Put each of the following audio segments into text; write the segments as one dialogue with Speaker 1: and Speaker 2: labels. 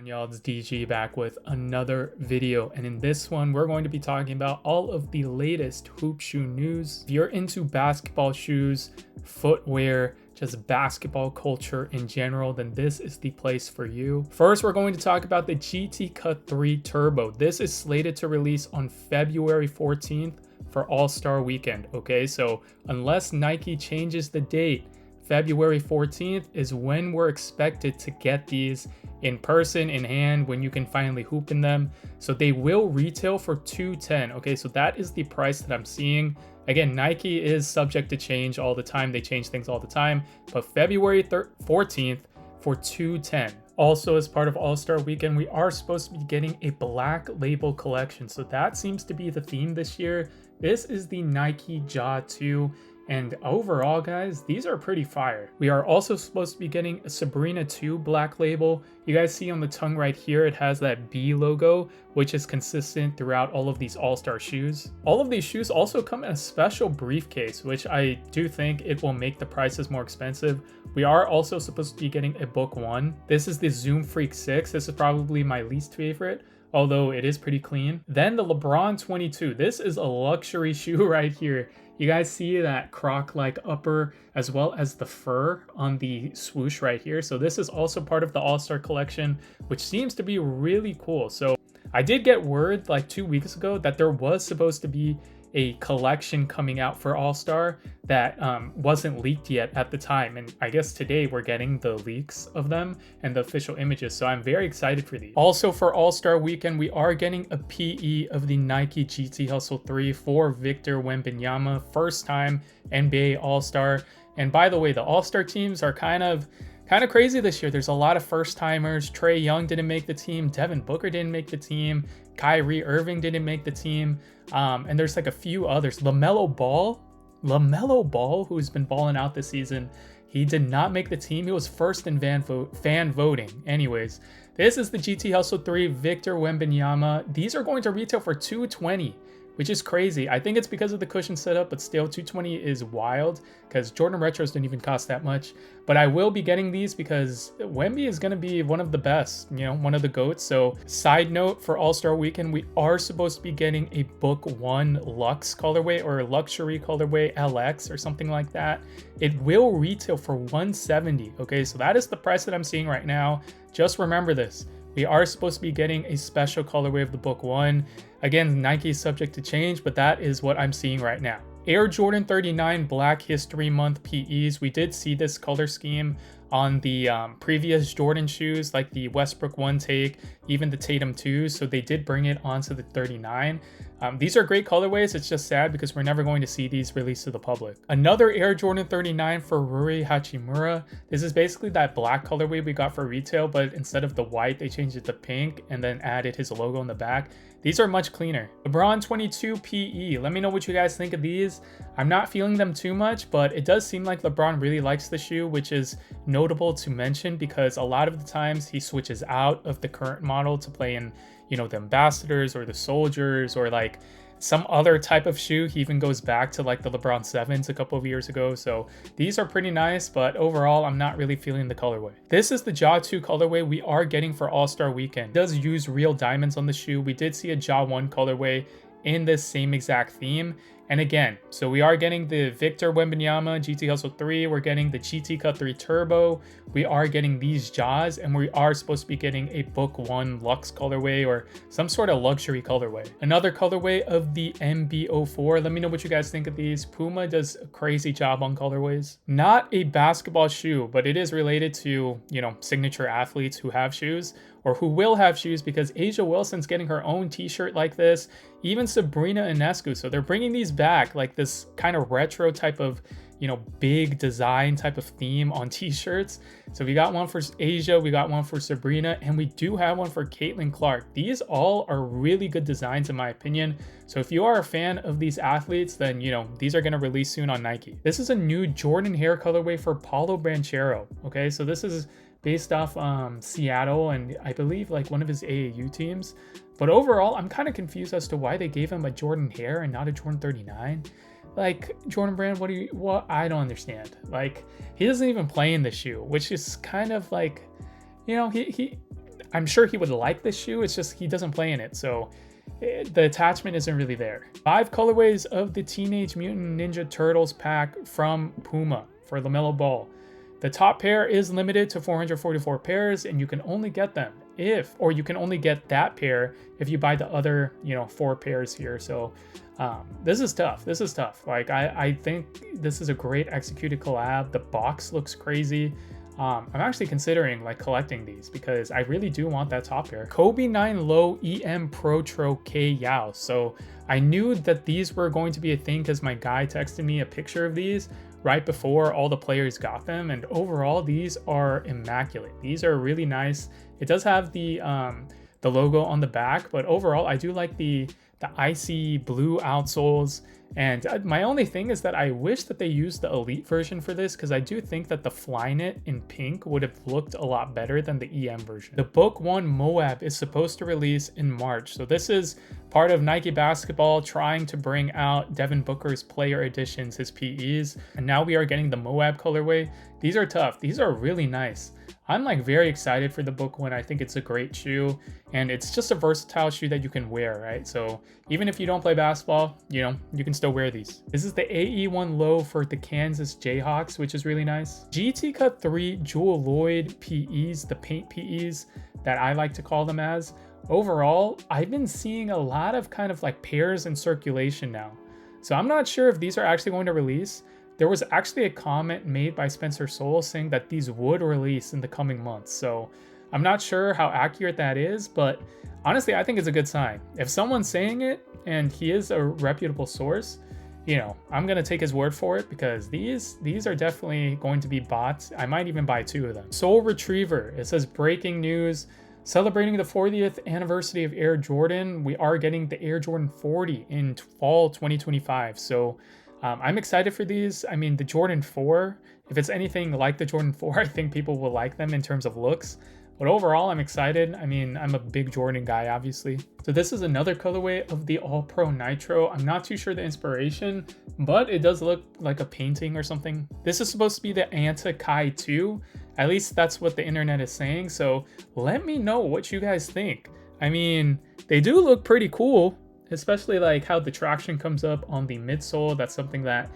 Speaker 1: on, y'all? It's DG back with another video, and in this one we're going to be talking about all of the latest hoop shoe news. If you're into basketball shoes, footwear, just basketball culture in general, then this is the place for you. First, we're going to talk about the GT Cut 3 Turbo. This is slated to release on February 14th for All-Star Weekend. Okay, so unless Nike changes the date, February 14th is when we're expected to get these in person, in hand, when you can finally hoop in them. So they will retail for $210. Okay, so that is the price that I'm seeing. Again, Nike is subject to change all the time. They change things all the time, but February 14th for $210. Also, as part of All-Star Weekend, we are supposed to be getting a Black Label collection. So that seems to be the theme this year. This is the Nike Ja 2. And overall, guys, these are pretty fire. We are also supposed to be getting a Sabrina 2 Black Label. You guys see on the tongue right here, it has that B logo, which is consistent throughout all of these All-Star shoes. All of these shoes also come in a special briefcase, which I do think it will make the prices more expensive. We are also supposed to be getting a Book 1. This is the Zoom Freak 6. This is probably my least favorite, although it is pretty clean. Then the LeBron 22. This is a luxury shoe right here. You guys see that croc-like upper as well as the fur on the swoosh right here. So this is also part of the All-Star collection, which seems to be really cool. So I did get word like 2 weeks ago that there was supposed to be a collection coming out for All-Star that wasn't leaked yet at the time, and I guess today we're getting the leaks of them and the official images, so I'm very excited for these. Also for All-Star Weekend, we are getting a PE of the Nike GT Hustle 3 for Victor Wembanyama, first time NBA All-Star. And by the way, the All-Star teams are kind of crazy this year. There's a lot of first timers. Trae Young didn't make the team, Devin Booker didn't make the team, Kyrie Irving didn't make the team, and there's like a few others. LaMelo Ball, who's been balling out this season, he did not make the team. He was first in fan voting. Anyways, this is the GT Hustle 3 Victor Wembanyama. These are going to retail for $220, which is crazy. I think it's because of the cushion setup, but still $220 is wild because Jordan Retros didn't even cost that much. But I will be getting these because Wemby is going to be one of the best, you know, one of the GOATs. So side note, for All-Star Weekend, we are supposed to be getting a Book 1 Luxe colorway or Luxury colorway LX or something like that. It will retail for $170. Okay, so that is the price that I'm seeing right now. Just remember this. We are supposed to be getting a special colorway of the Book 1. Again, Nike is subject to change, but that is what I'm seeing right now. Air Jordan 39 Black History Month PEs. We did see this color scheme on the previous Jordan shoes, like the Westbrook 1 take, even the Tatum 2s, so they did bring it onto the 39. These are great colorways. It's just sad because we're never going to see these released to the public. Another Air Jordan 39 for Rui Hachimura. This is basically that black colorway we got for retail, but instead of the white, they changed it to pink and then added his logo on the back. These are much cleaner. LeBron 22 PE. Let me know what you guys think of these. I'm not feeling them too much, but it does seem like LeBron really likes the shoe, which is notable to mention because a lot of the times he switches out of the current model to play in, you know, the Ambassadors or the Soldiers or like some other type of shoe. He even goes back to like the LeBron 7s a couple of years ago. So these are pretty nice, but overall, I'm not really feeling the colorway. This is the Ja 2 colorway we are getting for All-Star Weekend. It does use real diamonds on the shoe. We did see a Ja 1 colorway in this same exact theme. And again, so we are getting the Victor Wembanyama GT Hustle 3. We're getting the GT Cut 3 Turbo. We are getting these Jaws, and we are supposed to be getting a Book 1 Luxe colorway or some sort of luxury colorway. Another colorway of the MB04. Let me know what you guys think of these. Puma does a crazy job on colorways. Not a basketball shoe, but it is related to, you know, signature athletes who have shoes or who will have shoes because Asia Wilson's getting her own t-shirt like this. Even Sabrina Ionescu. So they're bringing these back, like this kind of retro type of, you know, big design type of theme on t-shirts. So we got one for Asia, we got one for Sabrina, and we do have one for Caitlin Clark. These all are really good designs in my opinion. So if you are a fan of these athletes, then, you know, these are going to release soon on Nike. This is a new Jordan hair colorway for Paulo Banchero. Okay, so this is based off Seattle and I believe like one of his AAU teams. But overall, I'm kind of confused as to why they gave him a Jordan hair and not a Jordan 39. Like, Jordan Brand, what? I don't understand. Like, he doesn't even play in the shoe, which is kind of like, you know, I'm sure he would like this shoe. It's just he doesn't play in it, so the attachment isn't really there. 5 colorways of the Teenage Mutant Ninja Turtles pack from Puma for LaMelo Ball. The top pair is limited to 444 pairs, and you can only get them you can only get that pair if you buy the other, 4 pairs here. So this is tough. Like I think this is a great executed collab. The box looks crazy. I'm actually considering like collecting these because I really do want that top pair. Kobe 9 Low EM Protro K Yao. So I knew that these were going to be a thing because my guy texted me a picture of these right before all the players got them, and overall these are immaculate. These are really nice. It does have the logo on the back, but overall I do like the icy blue outsoles. And my only thing is that I wish that they used the Elite version for this, because I do think that the Flyknit in pink would have looked a lot better than the EM version. The Book 1 Moab is supposed to release in March. So this is part of Nike Basketball trying to bring out Devin Booker's player editions, his PEs. And now we are getting the Moab colorway. These are tough. These are really nice. I'm like very excited for the Book 1. I think it's a great shoe, and it's just a versatile shoe that you can wear, right? So even if you don't play basketball, you can still wear these. This is the AE1 Low for the Kansas Jayhawks, which is really nice. GT Cut 3 Jewel Lloyd PEs, the paint PEs that I like to call them as. Overall, I've been seeing a lot of kind of like pairs in circulation now. So I'm not sure if these are actually going to release. There was actually a comment made by Spencer Soul saying that these would release in the coming months. So I'm not sure how accurate that is, but honestly, I think it's a good sign. If someone's saying it and he is a reputable source, I'm going to take his word for it, because these are definitely going to be bought. I might even buy 2 of them. Soul Retriever. It says breaking news. Celebrating the 40th anniversary of Air Jordan, we are getting the Air Jordan 40 in fall 2025. So I'm excited for these. I mean, the Jordan 4, if it's anything like the Jordan 4, I think people will like them in terms of looks. But overall, I'm excited. I mean, I'm a big Jordan guy, obviously. So this is another colorway of the All Pro Nitro. I'm not too sure the inspiration, but it does look like a painting or something. This is supposed to be the Anta Kai 2. At least that's what the internet is saying. So let me know what you guys think. I mean, they do look pretty cool, especially like how the traction comes up on the midsole. That's something that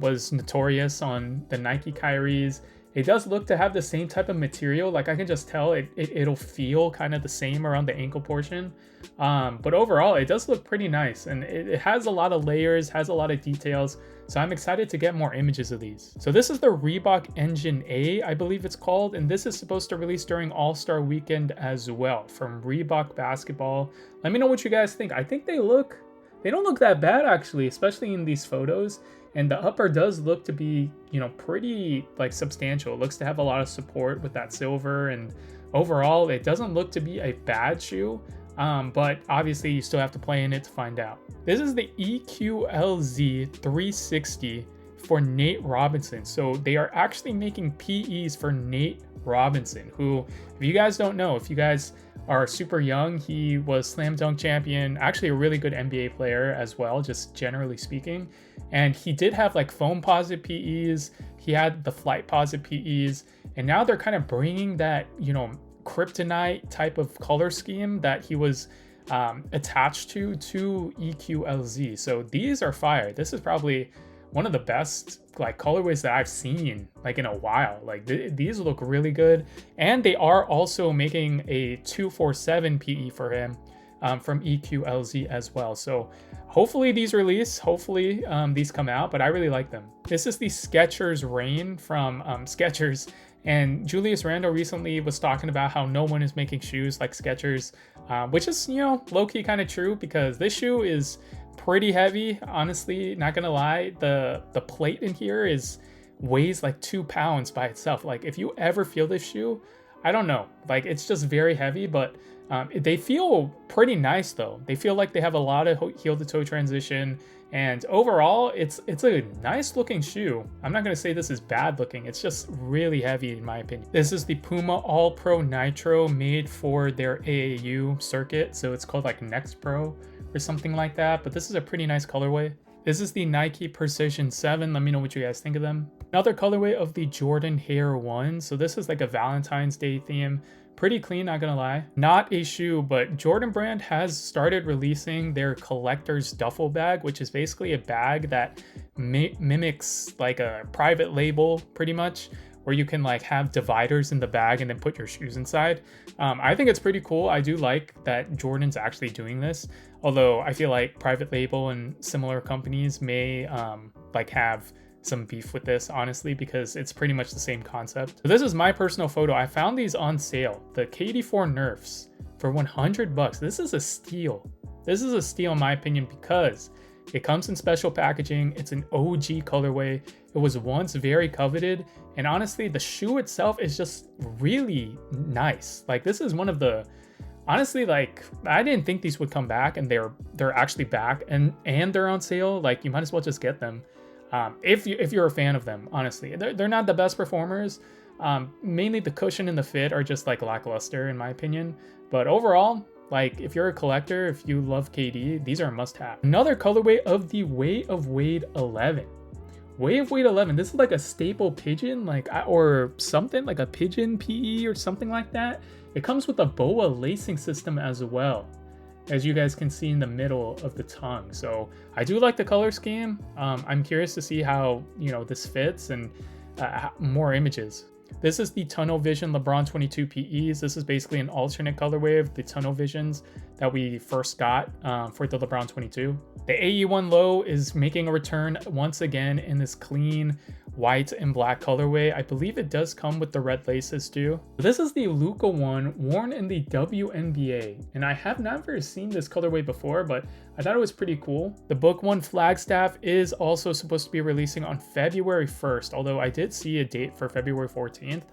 Speaker 1: was notorious on the Nike Kyries. It does look to have the same type of material. Like I can just tell it'll feel kind of the same around the ankle portion. But overall, it does look pretty nice, and it has a lot of layers, has a lot of details. So I'm excited to get more images of these. So this is the Reebok Engine A, I believe it's called, and this is supposed to release during All-Star Weekend as well from Reebok Basketball. Let me know what you guys think. I think they don't look that bad actually, especially in these photos. And the upper does look to be, pretty like substantial. It looks to have a lot of support with that silver, and overall it doesn't look to be a bad shoe. But obviously you still have to play in it to find out. This is the EQLZ 360 for Nate Robinson. So they are actually making PEs for Nate Robinson, who, if you guys don't know, if you guys are super young, he was slam dunk champion, actually a really good NBA player as well, just generally speaking. And he did have like foam posit PEs, he had the flight posit PEs, and now they're kind of bringing that, kryptonite type of color scheme that he was attached to EQLZ. So these are fire. This is probably one of the best like colorways that I've seen like in a while. Like these look really good, and they are also making a 247 PE for him from EQLZ as well. So hopefully these release, hopefully these come out, but I really like them. This is the Skechers Rain from Skechers. And Julius Randle recently was talking about how no one is making shoes like Skechers, which is, low-key kind of true, because this shoe is pretty heavy, honestly, not gonna lie. The plate in here weighs like 2 pounds by itself. Like if you ever feel this shoe, I don't know, like it's just very heavy, but they feel pretty nice though. They feel like they have a lot of heel to toe transition, and overall it's a nice looking shoe. I'm not gonna say this is bad looking, it's just really heavy in my opinion. This is the Puma All Pro Nitro, made for their AAU circuit, so it's called like Next Pro or something like that, but this is a pretty nice colorway. This is the Nike Precision 7. Let me know what you guys think of them. Another colorway of the Jordan Hair 1. So this is like a Valentine's Day theme. Pretty clean, not gonna lie. Not a shoe, but Jordan Brand has started releasing their collector's duffel bag, which is basically a bag that mimics like a private label pretty much, where you can like have dividers in the bag and then put your shoes inside. I think it's pretty cool. I do like that Jordan's actually doing this, although I feel like private label and similar companies may like have some beef with this, honestly, because it's pretty much the same concept. So this is my personal photo. I found these on sale, the KD4 Nerfs, for 100 bucks. This is a steal. This is a steal in my opinion, because it comes in special packaging. It's an OG colorway. It was once very coveted, and honestly, the shoe itself is just really nice. Like, this is one of the, honestly, like, I didn't think these would come back, and they're actually back, and they're on sale. Like, you might as well just get them. If you're a fan of them, honestly. They're not the best performers. Mainly the cushion and the fit are just like lackluster in my opinion. But overall, like, if you're a collector, if you love KD, these are a must-have. Another colorway of the Way of Wade 11. Way of Wade 11. This is like a staple pigeon, like, or something like a pigeon PE or something like that. It comes with a BOA lacing system as well, as you guys can see in the middle of the tongue. So I do like the color scheme. I'm curious to see how, you know, this fits, and more images. This is the Tunnel Vision LeBron 22 PEs. This is basically an alternate colorway of the Tunnel Visions that we first got for the LeBron 22. The AE1 Low is making a return once again in this clean white and black colorway. I believe it does come with the red laces too. This is the Luka one worn in the WNBA, and I have never seen this colorway before, but I thought it was pretty cool. The Book One Flagstaff is also supposed to be releasing on February 1st, although I did see a date for February 14th,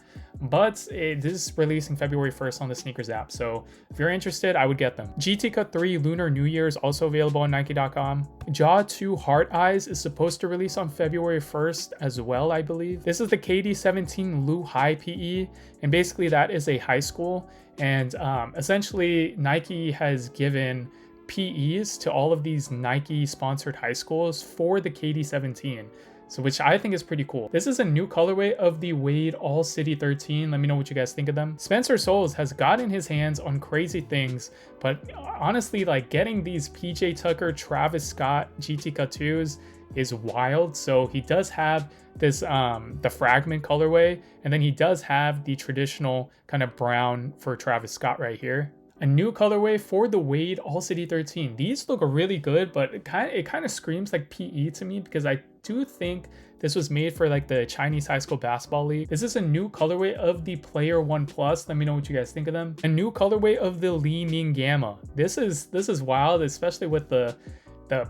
Speaker 1: but it is releasing February 1st on the sneakers app. So if you're interested, I would get them. GT Cut 3 Lunar New Year is also available on Nike.com. Jaw 2 Heart Eyes is supposed to release on February 1st as well, I believe. This is the KD17 Lou High PE, and basically that is a high school. And essentially Nike has given PEs to all of these Nike sponsored high schools for the KD17. So, which I think is pretty cool. This is a new colorway of the Wade All City 13. Let me know what you guys think of them. Spencer Souls has gotten his hands on crazy things, but honestly, like, getting these PJ Tucker, Travis Scott GT Cut 2s is wild. So he does have this the fragment colorway, and then he does have the traditional kind of brown for Travis Scott right here. A new colorway for the Wade All City 13. These look really good, but it kind of screams like PE to me, because I do think this was made for like the Chinese high school basketball league. This is a new colorway of the Player One Plus. Let me know what you guys think of them. A new colorway of the Li Ning Gamma. This is wild, especially with the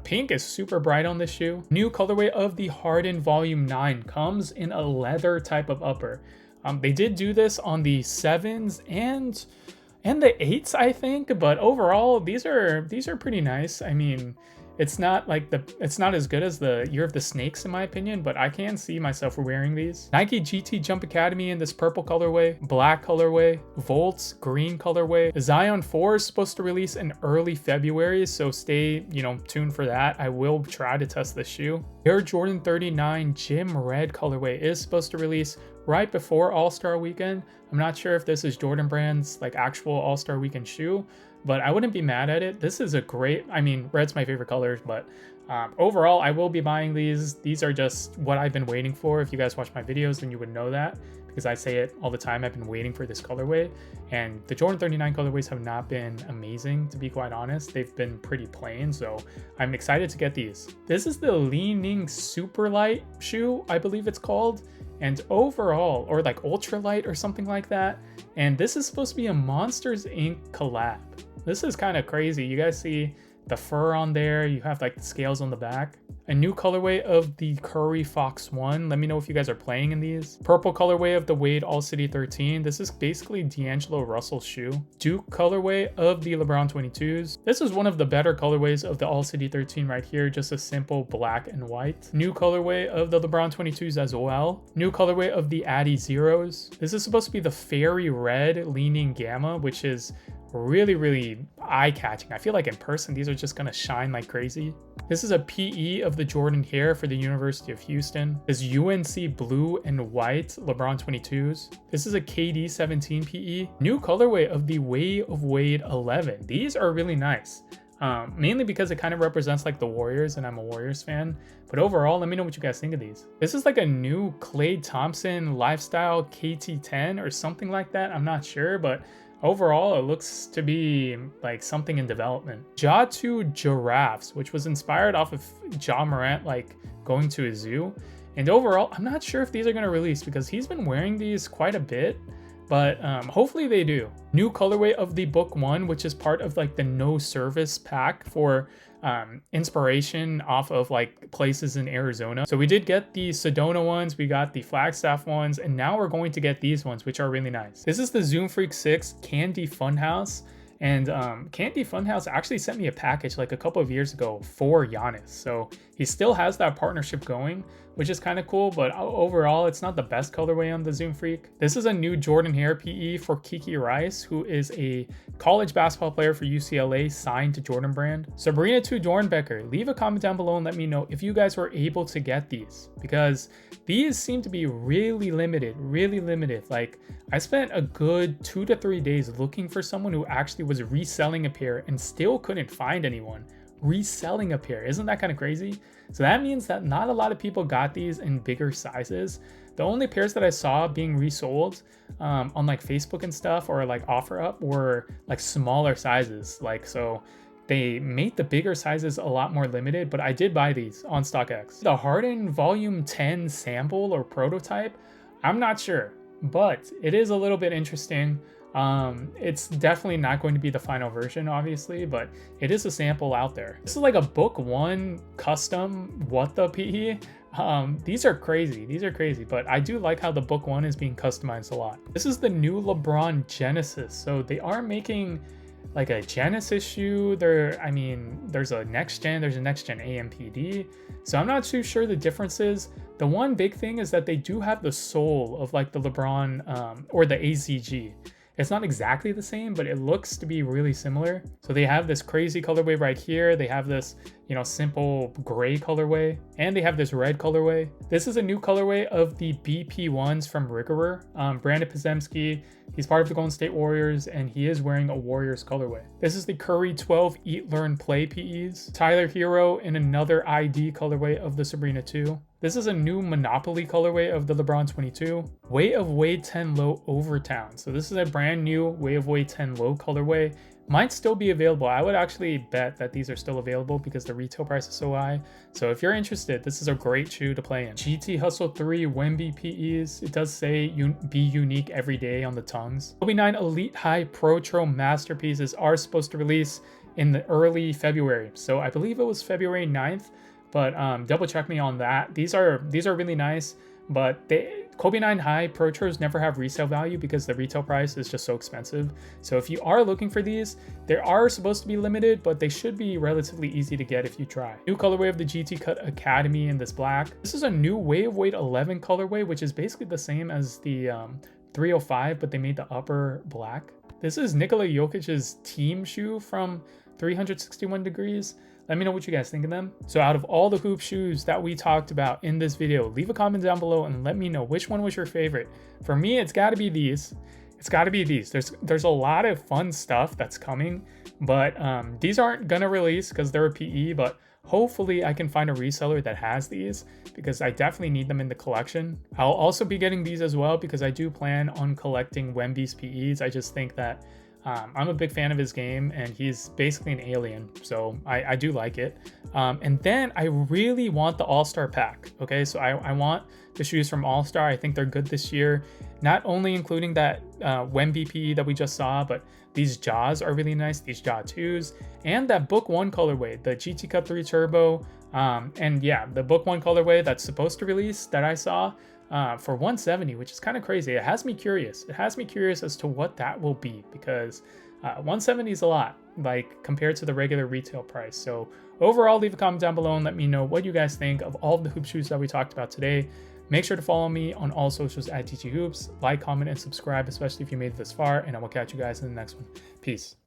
Speaker 1: pink is super bright on this shoe. New colorway of the Harden Volume 9 comes in a leather type of upper. They did do this on the 7s and the 8s, I think, but overall these are pretty nice. I mean, it's not as good as the Year of the Snakes in my opinion, but I can see myself wearing these. Nike GT Jump Academy in this purple colorway, black colorway, Volts green colorway. The Zion 4 is supposed to release in early February, so stay, tuned for that. I will try to test this shoe. Air Jordan 39 Gym Red colorway is supposed to release right before All-Star Weekend. I'm not sure if this is Jordan Brand's like actual All-Star Weekend shoe, but I wouldn't be mad at it. This is a great, I mean, red's my favorite color, but overall, I will be buying these. These are just what I've been waiting for. If you guys watch my videos, then you would know that, because I say it all the time. I've been waiting for this colorway, and the Jordan 39 colorways have not been amazing, to be quite honest. They've been pretty plain, so I'm excited to get these. This is the Li Ning Superlight shoe, I believe it's called, and overall, or like ultralight or something like that. And this is supposed to be a Monsters Inc. collab. This is kind of crazy. You guys see the fur on there. You have like the scales on the back. A new colorway of the Curry Fox 1. Let me know if you guys are playing in these. Purple colorway of the Wade All City 13. This is basically D'Angelo Russell's shoe. Duke colorway of the LeBron 22s. This is one of the better colorways of the All City 13 right here. Just a simple black and white. New colorway of the LeBron 22s as well. New colorway of the Addy Zeros. This is supposed to be the Fairy Red Leaning Gamma, which is really eye-catching. I feel like in person, these are just gonna shine like crazy. This is a PE of the Jordan here for the University of Houston. This UNC blue and white LeBron 22s. This is a KD 17 PE. New colorway of the Way of Wade 11. These are really nice. Mainly because it kind of represents like the Warriors, and I'm a Warriors fan. But overall, let me know what you guys think of these. This is like a new Klay Thompson lifestyle KT10 or something like that. I'm not sure, but overall, it looks to be like something in development. Ja 2 Giraffes, which was inspired off of Ja Morant like going to a zoo. And overall, I'm not sure if these are going to release because he's been wearing these quite a bit. But hopefully they do. New colorway of the Book 1, which is part of like the no service pack for inspiration off of like places in Arizona. So we did get the Sedona ones, we got the Flagstaff ones, and now we're going to get these ones, which are really nice. This is the Zoom Freak 6 Candy Funhouse. And Candy Funhouse actually sent me a package like a couple of years ago for Giannis. So he still has that partnership going, which is kind of cool. But overall, it's not the best colorway on the Zoom Freak. This is a new Jordan Hair PE for Kiki Rice, who is a college basketball player for UCLA signed to Jordan Brand. Sabrina 2 Dornbecker, leave a comment down below and let me know if you guys were able to get these, because these seem to be really limited. Like I spent a good 2 to 3 days looking for someone who actually was reselling a pair and still couldn't find anyone reselling a pair. Isn't that kind of crazy? So that means that not a lot of people got these in bigger sizes. The only pairs that I saw being resold on like Facebook and stuff, or like OfferUp, were like smaller sizes. Like, so they made the bigger sizes a lot more limited, but I did buy these on StockX. The Harden Volume 10 sample or prototype, I'm not sure, but it is a little bit interesting. It's definitely not going to be the final version, obviously, but it is a sample out there. This is like a Book 1 custom What the PE. These are crazy, but I do like how the Book 1 is being customized a lot. This is the new LeBron Genesis. So they are making like a Genesis shoe. There's a next gen AMPD. So I'm not too sure the differences. The one big thing is that they do have the sole of like the LeBron or the AZG. It's not exactly the same, but it looks to be really similar. So they have this crazy colorway right here. They have this, simple gray colorway, and they have this red colorway. This is a new colorway of the BP ones from Rigorer. Brandon Podziemski, he's part of the Golden State Warriors, and he is wearing a Warriors colorway. This is the Curry 12 Eat, Learn, Play PEs. Tyler Hero in another ID colorway of the Sabrina 2. This is a new Monopoly colorway of the LeBron 22. Way of Wade 10 Low Overtown. So this is a brand new Way of Wade 10 Low colorway. Might still be available. I would actually bet that these are still available because the retail price is so high. So if you're interested, this is a great shoe to play in. GT Hustle 3 Wemby PEs. It does say be unique every day on the tongues. Kobe 9 Elite High Protro Masterpieces are supposed to release in the early February. So I believe it was February 9th. But double check me on that. These are really nice, but Kobe 9 High Protros never have resale value because the retail price is just so expensive. So if you are looking for these, they are supposed to be limited, but they should be relatively easy to get if you try. New colorway of the GT Cut Academy in this black. This is a new Way of Wade 11 colorway, which is basically the same as the 305, but they made the upper black. This is Nikola Jokic's team shoe from 361 Degrees. Let me know what you guys think of them. So out of all the hoop shoes that we talked about in this video, leave a comment down below and let me know which one was your favorite. For me, it's got to be these. There's a lot of fun stuff that's coming, but these aren't gonna release because they're a PE, but hopefully I can find a reseller that has these because I definitely need them in the collection. I'll also be getting these as well because I do plan on collecting Wemby's PEs. I just think that I'm a big fan of his game, and he's basically an alien, so I do like it. And then I really want the All-Star pack, okay? So I want the shoes from All-Star. I think they're good this year, not only including that Wemby PE that we just saw, but these Jaws are really nice, these Jaw 2s, and that Book 1 colorway, the GT Cut 3 Turbo, and yeah, the Book 1 colorway that's supposed to release that I saw, for 170, which is kind of crazy. It has me curious. It has me curious as to what that will be because 170 is a lot, like compared to the regular retail price. So overall, leave a comment down below and let me know what you guys think of all of the hoop shoes that we talked about today. Make sure to follow me on all socials at TT Hoops. Like, comment, and subscribe, especially if you made it this far, and I will catch you guys in the next one. Peace.